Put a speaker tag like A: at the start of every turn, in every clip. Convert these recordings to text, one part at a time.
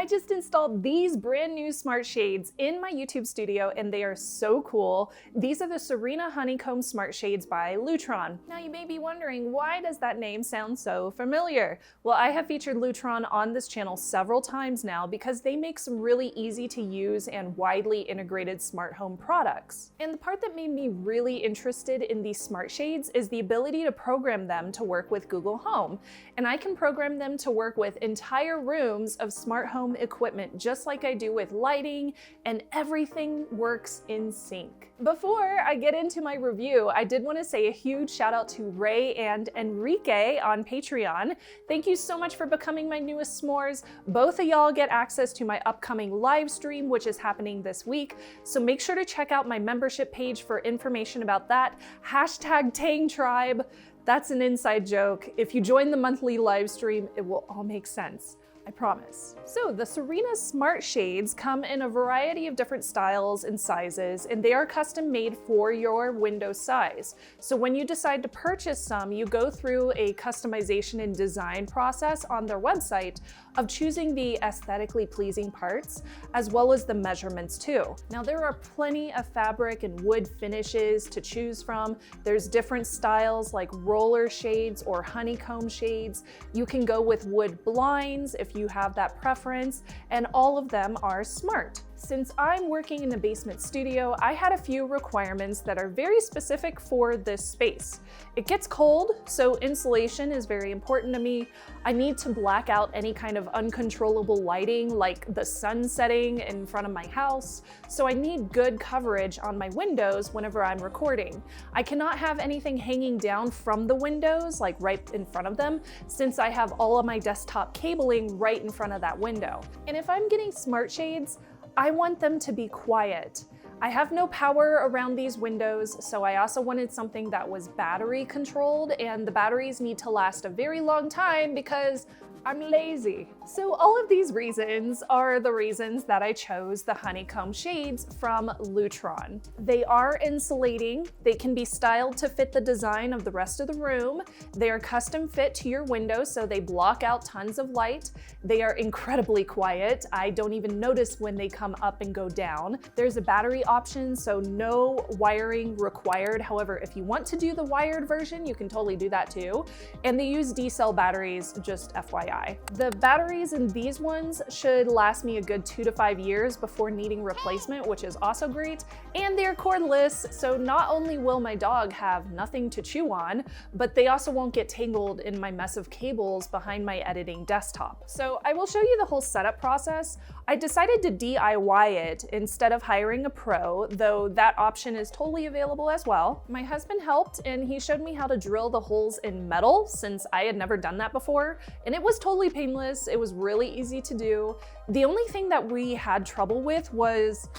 A: I just installed these brand new smart shades in my YouTube studio and they are so cool. These are the Serena Honeycomb smart shades by Lutron. Now you may be wondering, why does that name sound so familiar? Well, I have featured Lutron on this channel several times now because they make some really easy to use and widely integrated smart home products. And the part that made me really interested in these smart shades is the ability to program them to work with Google Home. And I can program them to work with entire rooms of smart home equipment, just like I do with lighting, and everything works in sync. Before I get into my review, I did want to say a huge shout out to Ray and Enrique on Patreon. Thank you so much for becoming my newest s'mores. Both of y'all get access to my upcoming live stream, which is happening this week. So make sure to check out my membership page for information about that. #TangTribe. That's an inside joke. If you join the monthly live stream, it will all make sense. I promise. So the Serena Smart Shades come in a variety of different styles and sizes, and they are custom made for your window size. So when you decide to purchase some, you go through a customization and design process on their website of choosing the aesthetically pleasing parts, as well as the measurements too. Now there are plenty of fabric and wood finishes to choose from. There's different styles like roller shades or honeycomb shades. You can go with wood blinds if you have that preference, and all of them are smart. Since I'm working in a basement studio, I had a few requirements that are very specific for this space. It gets cold, so insulation is very important to me. I need to black out any kind of uncontrollable lighting like the sun setting in front of my house, so I need good coverage on my windows whenever I'm recording. I cannot have anything hanging down from the windows, like right in front of them, since I have all of my desktop cabling right in front of that window. And if I'm getting smart shades, I want them to be quiet. I have no power around these windows, so I also wanted something that was battery controlled, and the batteries need to last a very long time because I'm lazy. So all of these reasons are the reasons that I chose the honeycomb shades from Lutron. They are insulating, they can be styled to fit the design of the rest of the room, they are custom fit to your window so they block out tons of light, they are incredibly quiet, I don't even notice when they come up and go down. There's a battery option, so no wiring required. However, if you want to do the wired version, you can totally do that too. And they use D-cell batteries, just FYI. The batteries in these ones should last me a good 2 to 5 years before needing replacement, which is also great. And they're cordless, so not only will my dog have nothing to chew on, but they also won't get tangled in my mess of cables behind my editing desktop. So I will show you the whole setup process. I decided to DIY it instead of hiring a pro, though that option is totally available as well. My husband helped and he showed me how to drill the holes in metal since I had never done that before, and it was totally painless. It was really easy to do. The only thing that we had trouble with was,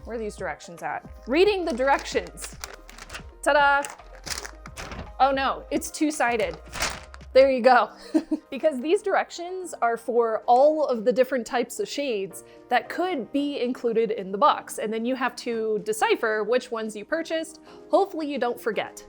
A: where are these directions at? Reading the directions. Ta-da! Oh no, it's two-sided. There you go. Because these directions are for all of the different types of shades that could be included in the box, and then you have to decipher which ones you purchased. Hopefully you don't forget.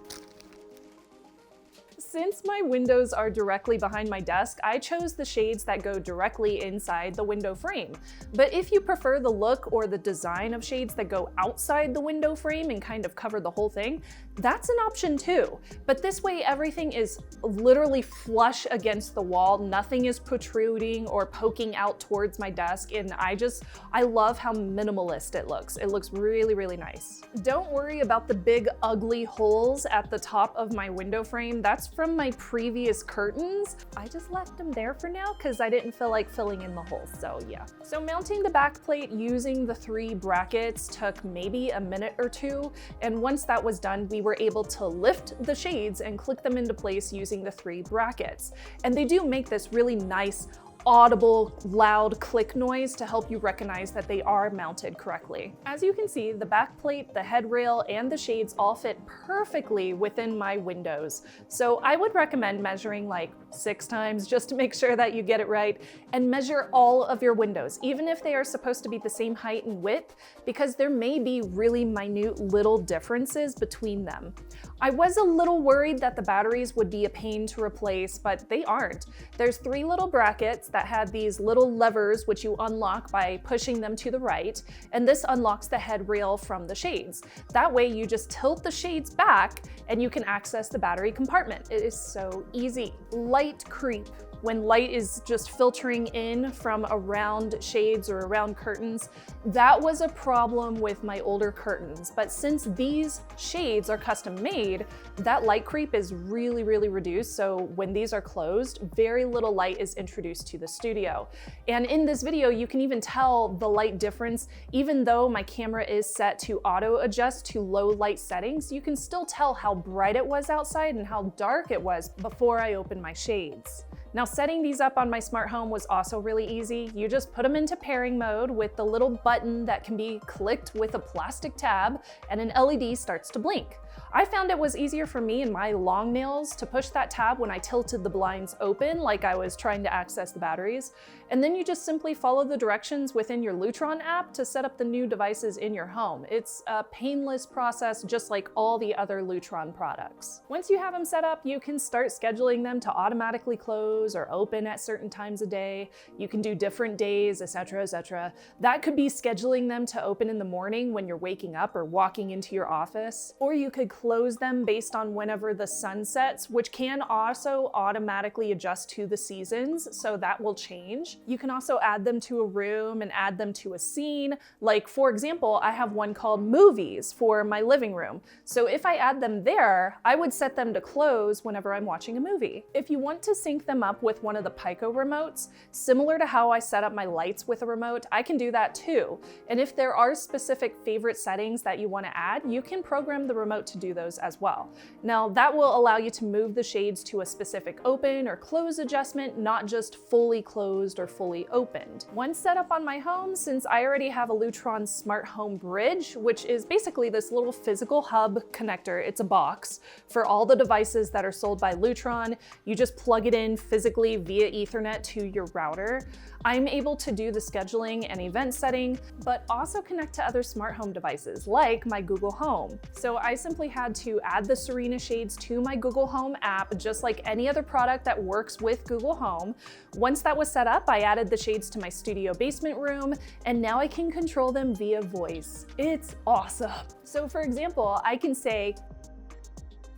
A: Since my windows are directly behind my desk, I chose the shades that go directly inside the window frame. But if you prefer the look or the design of shades that go outside the window frame and kind of cover the whole thing, that's an option too. But this way everything is literally flush against the wall, nothing is protruding or poking out towards my desk, and I love how minimalist it looks. It looks really, really nice. Don't worry about the big ugly holes at the top of my window frame. That's from my previous curtains. I just left them there for now because I didn't feel like filling in the holes, so yeah. So mounting the back plate using the 3 brackets took maybe a minute or 2, and once that was done, we were able to lift the shades and click them into place using the 3 brackets. And they do make this really nice, audible, loud click noise to help you recognize that they are mounted correctly. As you can see, the back plate, the headrail, and the shades all fit perfectly within my windows. So I would recommend measuring like 6 times just to make sure that you get it right, and measure all of your windows, even if they are supposed to be the same height and width, because there may be really minute little differences between them. I was a little worried that the batteries would be a pain to replace, but they aren't. There's 3 little brackets that have these little levers which you unlock by pushing them to the right, and this unlocks the head rail from the shades. That way you just tilt the shades back and you can access the battery compartment. It is so easy. Light creep. When light is just filtering in from around shades or around curtains, that was a problem with my older curtains. But since these shades are custom made, that light creep is really reduced. So when these are closed, very little light is introduced to the studio. And in this video, you can even tell the light difference. Even though my camera is set to auto adjust to low light settings, you can still tell how bright it was outside and how dark it was before I opened my shades. Now, setting these up on my smart home was also really easy. You just put them into pairing mode with the little button that can be clicked with a plastic tab, and an LED starts to blink. I found it was easier for me and my long nails to push that tab when I tilted the blinds open like I was trying to access the batteries. And then you just simply follow the directions within your Lutron app to set up the new devices in your home. It's a painless process, just like all the other Lutron products. Once you have them set up, you can start scheduling them to automatically close or open at certain times a day. You can do different days, etc., etc. That could be scheduling them to open in the morning when you're waking up or walking into your office, or you could close them based on whenever the sun sets, which can also automatically adjust to the seasons, so that will change. You can also add them to a room and add them to a scene. Like, for example, I have one called Movies for my living room. So if I add them there, I would set them to close whenever I'm watching a movie. If you want to sync them up with one of the Pico remotes, similar to how I set up my lights with a remote, I can do that too. And if there are specific favorite settings that you want to add, you can program the remote to do those as well. Now, that will allow you to move the shades to a specific open or close adjustment, not just fully closed or fully opened. Once set up on my home, since I already have a Lutron smart home bridge, which is basically this little physical hub connector, it's a box for all the devices that are sold by Lutron. You just plug it in physically via Ethernet to your router. I'm able to do the scheduling and event setting, but also connect to other smart home devices like my Google Home. So I simply had to add the Serena shades to my Google Home app, just like any other product that works with Google Home. Once that was set up, I added the shades to my studio basement room, and now I can control them via voice. It's awesome. So for example, I can say,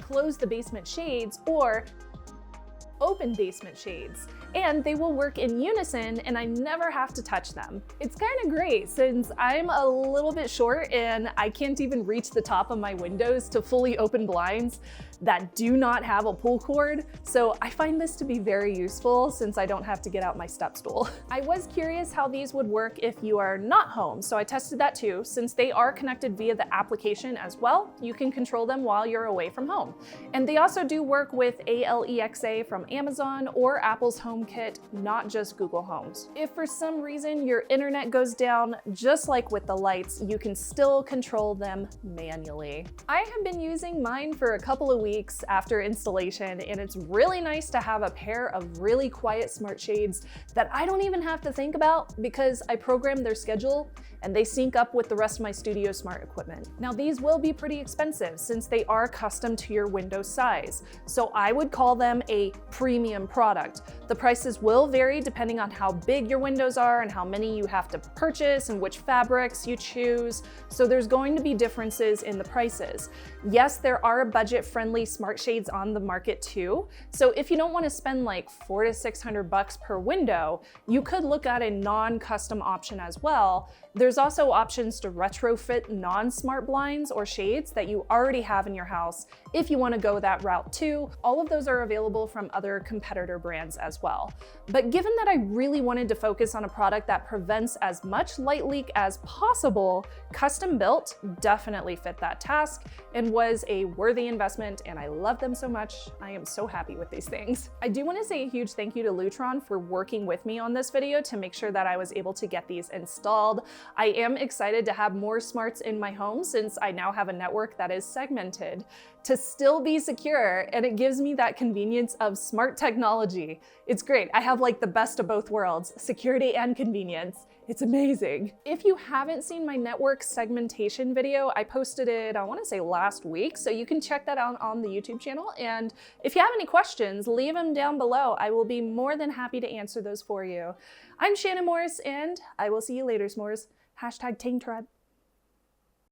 A: close the basement shades or open basement shades, and they will work in unison and I never have to touch them. It's kind of great since I'm a little bit short and I can't even reach the top of my windows to fully open blinds that do not have a pull cord. So I find this to be very useful since I don't have to get out my step stool. I was curious how these would work if you are not home, so I tested that too. Since they are connected via the application as well, you can control them while you're away from home. And they also do work with Alexa from Amazon or Apple's HomeKit, not just Google Homes. If for some reason your internet goes down, just like with the lights, you can still control them manually. I have been using mine for a couple of weeks after installation, and it's really nice to have a pair of really quiet smart shades that I don't even have to think about because I program their schedule and they sync up with the rest of my studio smart equipment. Now, these will be pretty expensive since they are custom to your window size, so I would call them a premium product. The prices will vary depending on how big your windows are and how many you have to purchase and which fabrics you choose, so there's going to be differences in the prices. Yes, there are budget-friendly smart shades on the market too, so if you don't want to spend like $400 to $600 per window, you could look at a non-custom option as well. There's also options to retrofit non-smart blinds or shades that you already have in your house if you want to go that route too. All of those are available from other competitor brands as well. But given that I really wanted to focus on a product that prevents as much light leak as possible, custom built definitely fit that task and was a worthy investment, and I love them so much. I am so happy with these things. I do want to say a huge thank you to Lutron for working with me on this video to make sure that I was able to get these installed. I am excited to have more smarts in my home since I now have a network that is segmented. to still be secure, and it gives me that convenience of smart technology. It's great. I have like the best of both worlds, security and convenience. It's amazing. If you haven't seen my network segmentation video, I posted it, I want to say last week, so you can check that out on the YouTube channel. And if you have any questions, leave them down below. I will be more than happy to answer those for you. I'm Shannon Morse, and I will see you later, s'mores. #TangTribe.